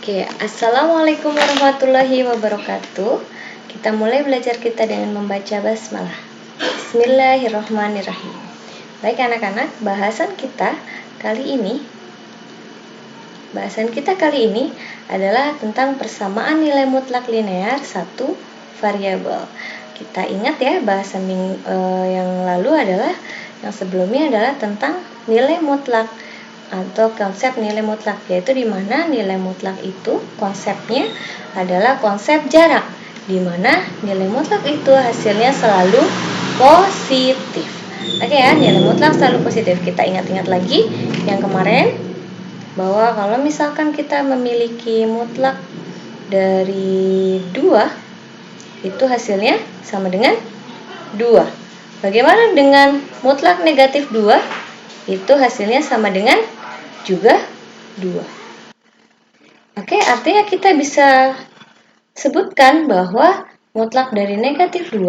Oke, Assalamualaikum warahmatullahi wabarakatuh. Kita mulai belajar kita dengan membaca basmalah. Bismillahirrahmanirrahim. Baik anak-anak, bahasan kita kali ini adalah tentang persamaan nilai mutlak linear satu variabel. Kita ingat ya, bahasan yang lalu yang sebelumnya adalah tentang nilai mutlak atau konsep nilai mutlak, yaitu di mana nilai mutlak itu konsepnya adalah konsep jarak, di mana nilai mutlak itu hasilnya selalu positif. Oke ya, nilai mutlak selalu positif. Kita ingat-ingat lagi yang kemarin, bahwa kalau misalkan kita memiliki mutlak dari 2, itu hasilnya sama dengan 2. Bagaimana dengan mutlak negatif 2? Itu hasilnya sama dengan juga 2. Oke, artinya kita bisa sebutkan bahwa mutlak dari negatif 2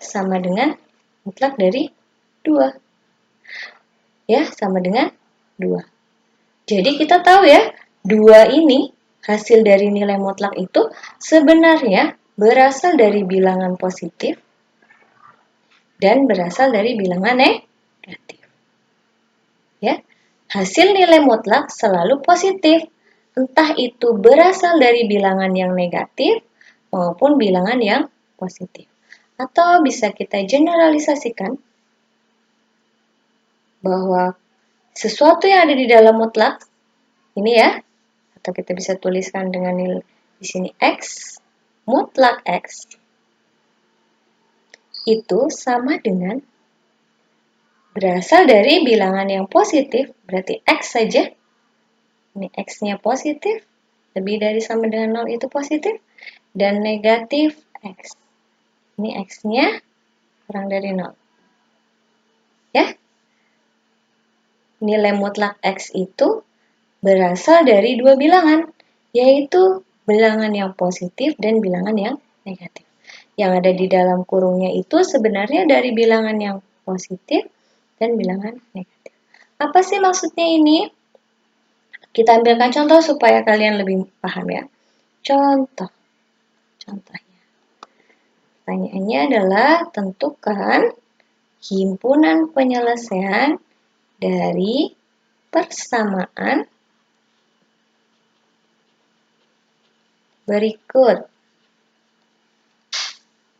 sama dengan mutlak dari 2. Ya, sama dengan 2. Jadi kita tahu ya, 2 ini hasil dari nilai mutlak itu sebenarnya berasal dari bilangan positif dan berasal dari bilangan negatif. Ya, hasil nilai mutlak selalu positif, entah itu berasal dari bilangan yang negatif maupun bilangan yang positif. Atau bisa kita generalisasikan bahwa sesuatu yang ada di dalam mutlak ini ya, atau kita bisa tuliskan dengan nilai di sini X, mutlak X itu sama dengan berasal dari bilangan yang positif, berarti X saja. Ini X-nya positif, lebih dari sama dengan 0 itu positif, dan negatif X. Ini X-nya kurang dari 0. Ya, nilai mutlak X itu berasal dari dua bilangan, yaitu bilangan yang positif dan bilangan yang negatif. Yang ada di dalam kurungnya itu sebenarnya dari bilangan yang positif dan bilangan negatif. Apa sih maksudnya ini? Kita ambilkan contoh supaya kalian lebih paham ya. Contohnya. Pertanyaannya adalah tentukan himpunan penyelesaian dari persamaan berikut.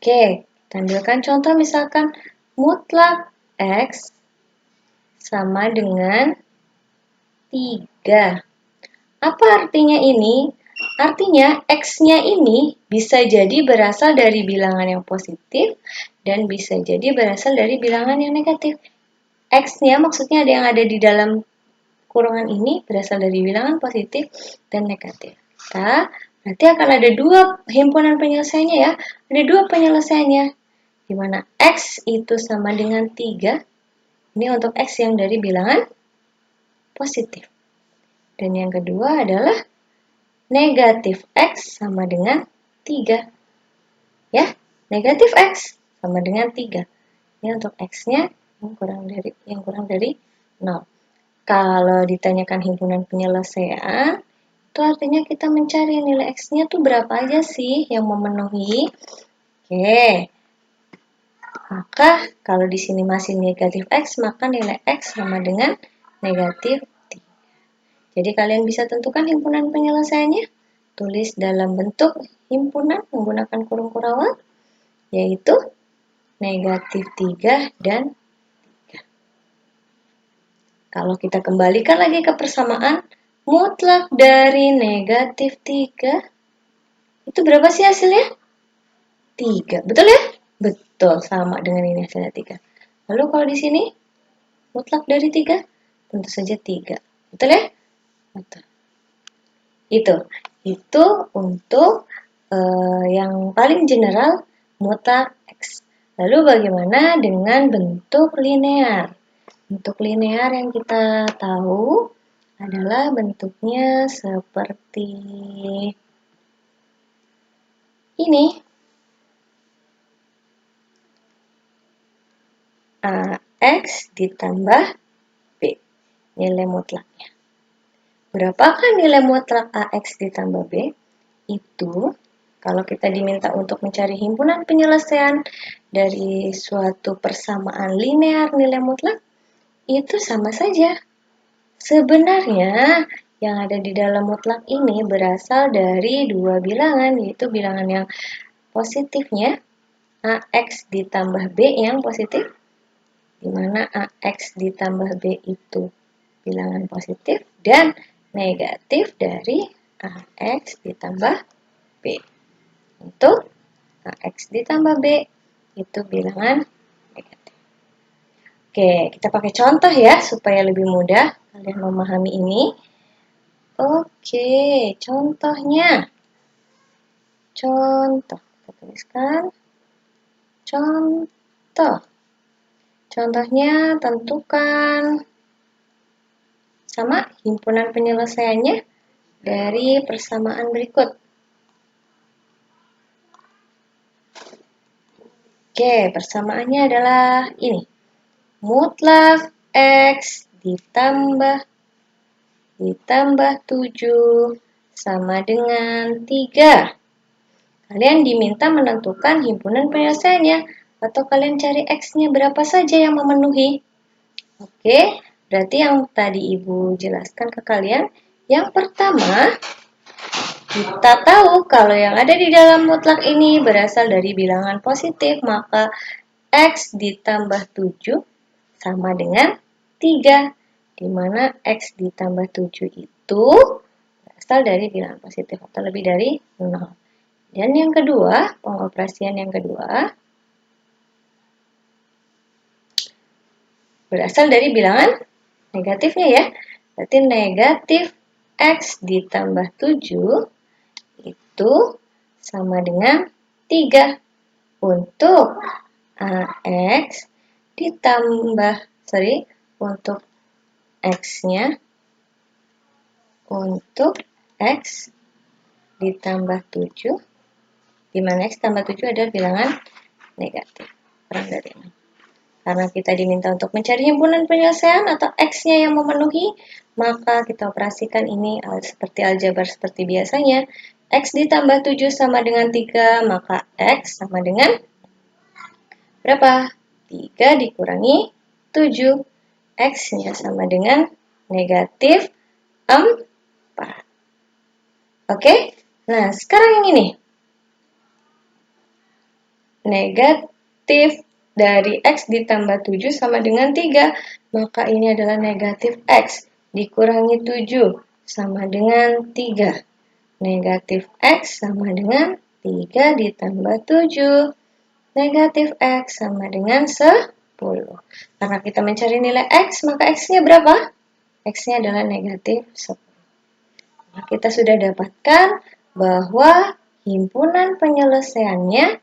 Oke, kita ambilkan contoh misalkan mutlak X sama dengan 3. Apa artinya ini? Artinya X-nya ini bisa jadi berasal dari bilangan yang positif dan bisa jadi berasal dari bilangan yang negatif. X-nya maksudnya yang ada di dalam kurungan ini berasal dari bilangan positif dan negatif. Berarti akan ada dua himpunan penyelesaiannya ya. Ada dua penyelesaiannya. Di mana X itu sama dengan 3. Ini untuk X yang dari bilangan positif. Dan yang kedua adalah negatif X sama dengan 3. Ya, negatif X sama dengan 3. Ini untuk X-nya yang kurang dari 0. Kalau ditanyakan himpunan penyelesaian, itu artinya kita mencari nilai X-nya tuh berapa aja sih yang memenuhi. Oke. Maka kalau di sini masih negatif X, maka nilai X sama dengan negatif 3. Jadi kalian bisa tentukan himpunan penyelesaiannya. Tulis dalam bentuk himpunan menggunakan kurung kurawal, yaitu negatif 3 dan 3. Kalau kita kembalikan lagi ke persamaan, mutlak dari negatif 3, itu berapa sih hasilnya? 3, betul ya? Betul, sama dengan ini hasilnya 3. Lalu kalau di sini, mutlak dari 3, tentu saja 3. Betul ya? Betul. Itu untuk yang paling general mutlak X. Lalu bagaimana dengan bentuk linear? Bentuk linear yang kita tahu adalah bentuknya seperti ini. X ditambah B, nilai mutlaknya. Berapakah nilai mutlak AX ditambah B? Itu kalau kita diminta untuk mencari himpunan penyelesaian dari suatu persamaan linear nilai mutlak, itu sama saja. Sebenarnya yang ada di dalam mutlak ini berasal dari dua bilangan, yaitu bilangan yang positifnya AX ditambah B yang positif, di mana AX ditambah B itu bilangan positif, dan negatif dari AX ditambah B. Untuk AX ditambah B itu bilangan negatif. Oke, kita pakai contoh ya supaya lebih mudah kalian memahami ini. Oke, contohnya. Contoh, kita tuliskan. Contoh. Contohnya tentukan sama himpunan penyelesaiannya dari persamaan berikut. Oke, persamaannya adalah ini. Mutlak X ditambah 7 sama dengan 3. Kalian diminta menentukan himpunan penyelesaiannya atau kalian cari X-nya berapa saja yang memenuhi. Oke, berarti yang tadi Ibu jelaskan ke kalian, yang pertama, kita tahu kalau yang ada di dalam mutlak ini berasal dari bilangan positif, maka X ditambah 7 sama dengan 3, di mana X ditambah 7 itu berasal dari bilangan positif atau lebih dari 0. Dan yang kedua, pengoperasian yang kedua, berasal dari bilangan negatifnya ya. Berarti negatif X ditambah 7 itu sama dengan 3. Untuk AX ditambah, untuk X-nya, untuk X ditambah 7, di mana X tambah 7 adalah bilangan negatif. Kurang dari 6. Karena kita diminta untuk mencari himpunan penyelesaian atau X-nya yang memenuhi, maka kita operasikan ini seperti aljabar seperti biasanya. X ditambah 7 sama dengan 3, maka X sama dengan berapa? 3 dikurangi 7. X-nya sama dengan negatif 4. Oke? Nah, sekarang yang ini. Negatif dari X ditambah 7 sama dengan 3. Maka ini adalah negatif X dikurangi 7 sama dengan 3. Negatif X sama dengan 3 ditambah 7. Negatif X sama dengan 10. Karena kita mencari nilai X, maka X-nya berapa? X-nya adalah negatif 10. Nah, kita sudah dapatkan bahwa himpunan penyelesaiannya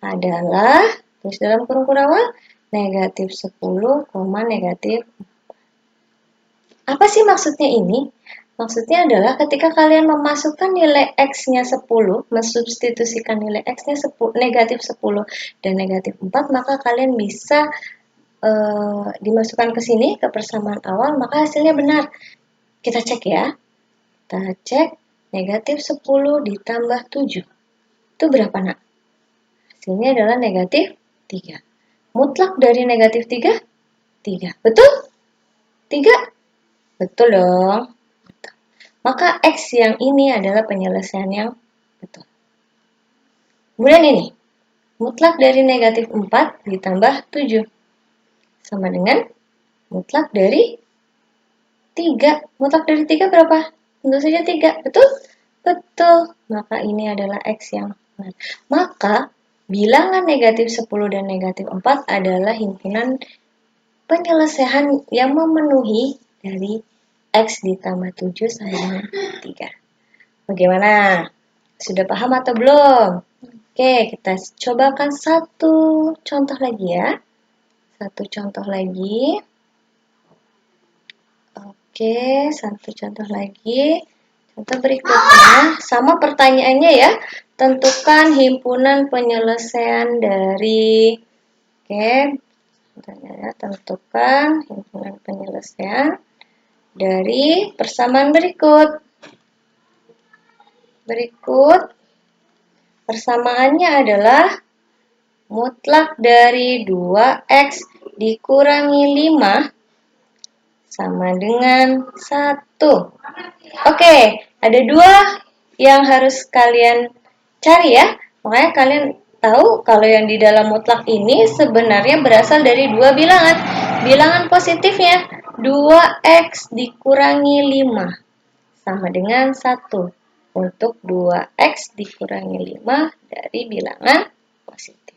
adalah, tulis dalam kurung awal, negatif 10, negatif 4. Apa sih maksudnya ini? Maksudnya adalah ketika kalian memasukkan nilai X-nya 10, mensubstitusikan nilai X-nya negatif 10 dan negatif 4, maka kalian bisa dimasukkan ke sini, ke persamaan awal, maka hasilnya benar. Kita cek ya. Kita cek negatif 10 ditambah 7. Itu berapa nak? Hasilnya adalah negatif 3. Mutlak dari negatif 3? 3. Betul? 3? Betul dong. Betul. Maka X yang ini adalah penyelesaian yang betul. Kemudian ini. Mutlak dari negatif 4 ditambah 7. Sama dengan mutlak dari 3. Mutlak dari 3 berapa? Tentu saja 3. Betul? Betul. Maka ini adalah X yang benar. Maka bilangan negatif 10 dan negatif 4 adalah himpunan penyelesaian yang memenuhi dari X ditambah 7 sama dengan 3. Bagaimana? Sudah paham atau belum? Oke, kita cobakan satu contoh lagi ya. Satu contoh lagi. Oke, satu contoh lagi. Contoh berikutnya, sama pertanyaannya ya. Tentukan himpunan penyelesaian dari, tentukan himpunan penyelesaian dari persamaan berikut. Persamaannya adalah mutlak dari 2x dikurangi 5 sama dengan 1. Oke, ada dua yang harus kalian cari ya. Makanya kalian tahu kalau yang di dalam mutlak ini sebenarnya berasal dari dua bilangan. Bilangan positifnya 2x dikurangi 5 sama dengan 1. Untuk 2x dikurangi 5 dari bilangan positif.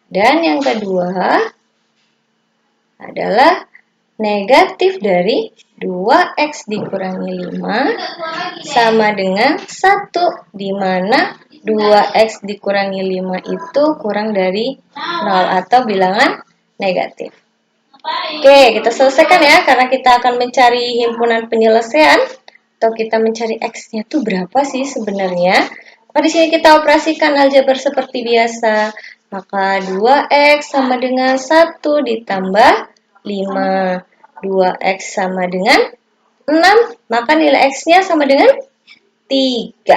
Dan yang kedua adalah negatif dari 2x dikurangi 5 sama dengan 1, di mana 2x dikurangi 5 itu kurang dari 0 atau bilangan negatif. Oke, kita selesaikan ya, karena kita akan mencari himpunan penyelesaian atau kita mencari x-nya itu berapa sih sebenarnya. Maka di sini kita operasikan aljabar seperti biasa. Maka 2x sama dengan 1 ditambah 5. 2x sama dengan 6, maka nilai x-nya sama dengan 3.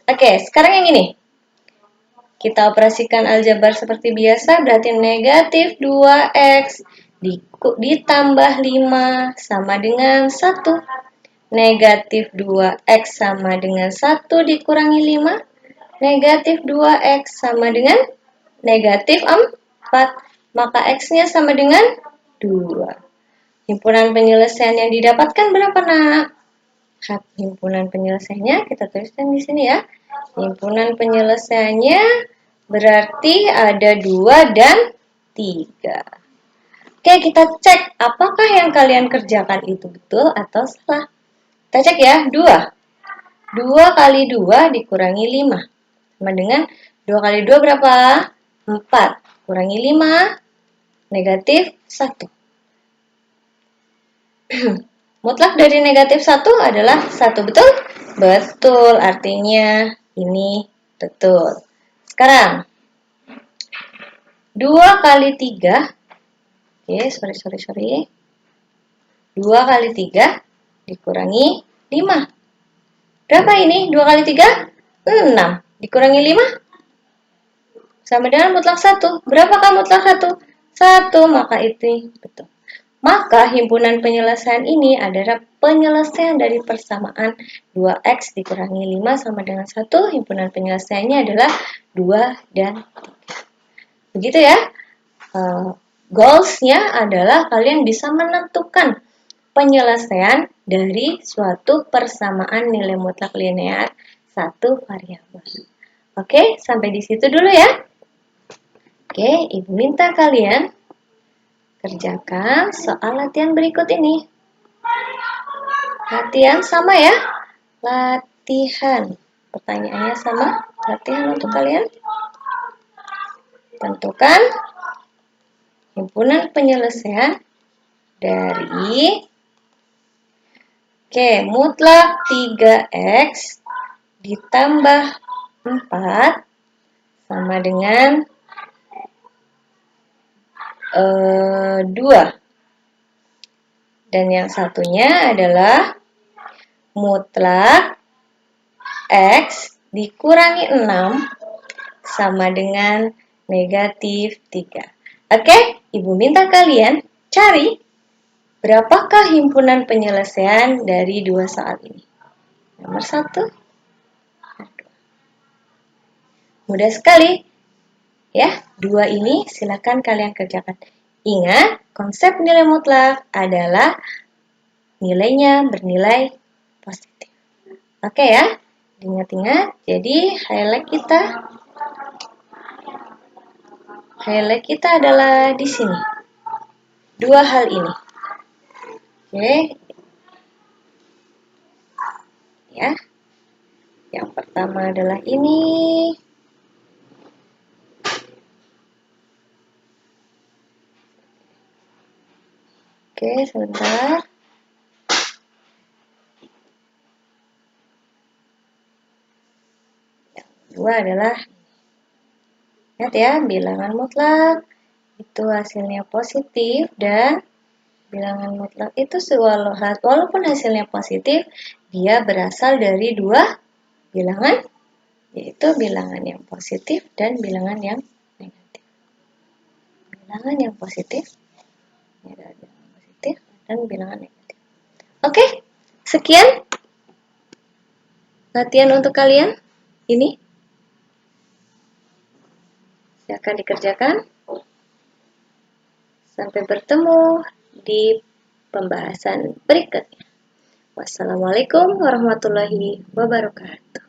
Oke, sekarang yang ini. Kita operasikan aljabar seperti biasa, berarti negatif 2x ditambah 5 sama dengan 1. Negatif 2x sama dengan 1 dikurangi 5. Negatif 2x sama dengan negatif 4. Maka x-nya sama dengan 2. Himpunan penyelesaian yang didapatkan berapa, nak? Himpunan penyelesaiannya kita tuliskan di sini ya. Himpunan penyelesaiannya berarti ada 2 dan 3. Oke, kita cek apakah yang kalian kerjakan itu betul atau salah. Kita cek ya, 2. 2 kali 2 dikurangi 5. Sama dengan 2 kali 2 berapa? 4. Kurangi 5, negatif 1. Mutlak dari negatif 1 adalah 1, betul? Betul, artinya ini betul. Sekarang, 2 kali 3, oke, sorry. 2 kali 3 dikurangi 5. Berapa ini? 2 kali 3? 6. Dikurangi 5? Sama dengan mutlak 1. Berapakah mutlak 1? 1, maka itu betul. Maka himpunan penyelesaian ini adalah penyelesaian dari persamaan 2x dikurangi 5 sama dengan 1. Himpunan penyelesaiannya adalah 2 dan 3. Begitu ya. Goals-nya adalah kalian bisa menentukan penyelesaian dari suatu persamaan nilai mutlak linear satu variabel. Oke, sampai di situ dulu ya. Oke, Ibu minta kalian kerjakan soal latihan berikut ini. Latihan sama ya. Latihan. Pertanyaannya sama. Latihan untuk kalian. Tentukan himpunan penyelesaian dari mutlak 3x ditambah 4 sama dengan 2. Dan yang satunya adalah mutlak x dikurangi 6 sama dengan negatif 3. Oke, Ibu minta kalian cari berapakah himpunan penyelesaian dari dua soal ini. Nomor 1. Mudah sekali. Ya, 2 ini silakan kalian kerjakan. Ingat, konsep nilai mutlak adalah nilainya bernilai positif. Oke ya, ingat-ingat. Jadi highlight kita adalah di sini. 2 hal ini. Oke. Ya. Yang pertama adalah ini. Oke, sebentar. Yang kedua adalah, ingat ya, bilangan mutlak itu hasilnya positif dan Bilangan mutlak itu walaupun hasilnya positif, dia berasal dari dua bilangan, yaitu bilangan yang positif dan bilangan yang negatif. Bilangan yang positif, dan bilangan negatif. Oke, sekian latihan untuk kalian ini. Silakan dikerjakan. Sampai bertemu di pembahasan berikutnya. Wassalamualaikum warahmatullahi wabarakatuh.